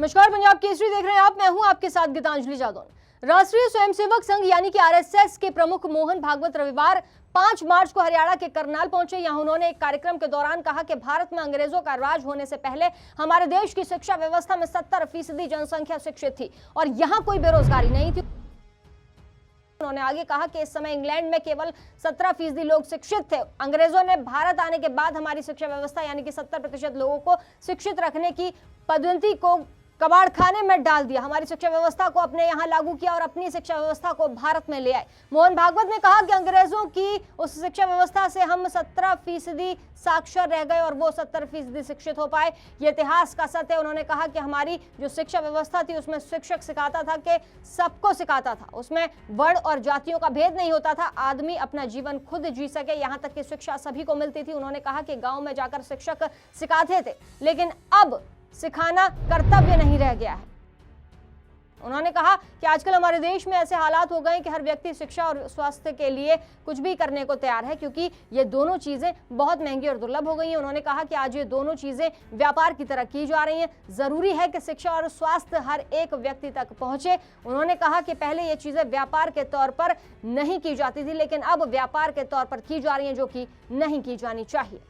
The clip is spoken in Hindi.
नमस्कार, पंजाब केसरी देख रहे हैं आप। मैं हूं आपके साथ गीतांजलि जादौन। राष्ट्रीय स्वयंसेवक संघ यानी कि आरएसएस के प्रमुख मोहन भागवत रविवार 5 मार्च को हरियाणा के करनाल पहुंचे। यहां उन्होंने एक कार्यक्रम के दौरान कहा कि भारत में अंग्रेजों का राज होने से पहले हमारे देश की शिक्षा व्यवस्था में 70% जनसंख्या शिक्षित थी और यहां कोई बेरोजगारी नहीं थी। उन्होंने आगे कहा कि इस समय इंग्लैंड में केवल 17% लोग शिक्षित थे। अंग्रेजों ने भारत आने के बाद हमारी शिक्षा व्यवस्था यानी कि 70% लोगों को शिक्षित रखने की पद्धति को कबाड़ खाने में डाल दिया। हमारी शिक्षा व्यवस्था को अपने यहाँ लागू किया और अपनी शिक्षा व्यवस्था को भारत में ले आए। मोहन भागवत ने कहा कि अंग्रेजों की उस शिक्षा व्यवस्था से हम 17% साक्षर रह गए और वो 70% शिक्षित हो पाए। ये इतिहास का सत्य है। उन्होंने कहा कि हमारी जो शिक्षा व्यवस्था थी उसमें शिक्षक सिखाता था कि सबको सिखाता था, उसमें वर्ण और जातियों का भेद नहीं होता था, आदमी अपना जीवन खुद जी सके, यहाँ तक कि शिक्षा सभी को मिलती थी। उन्होंने कहा कि गाँव में जाकर शिक्षक सिखाते थे, लेकिन अब सिखाना कर्तव्य नहीं रह गया है। उन्होंने कहा कि आजकल हमारे देश में ऐसे हालात हो गए कि हर व्यक्ति शिक्षा और स्वास्थ्य के लिए कुछ भी करने को तैयार है, क्योंकि ये दोनों चीजें बहुत महंगी और दुर्लभ हो गई हैं। उन्होंने कहा कि आज ये दोनों चीजें व्यापार की तरह की जा रही हैं। जरूरी है कि शिक्षा और स्वास्थ्य हर एक व्यक्ति तक पहुंचे। उन्होंने कहा कि पहले ये चीजें व्यापार के तौर पर नहीं की जाती थी, लेकिन अब व्यापार के तौर पर की जा रही हैं, जो कि नहीं की जानी चाहिए।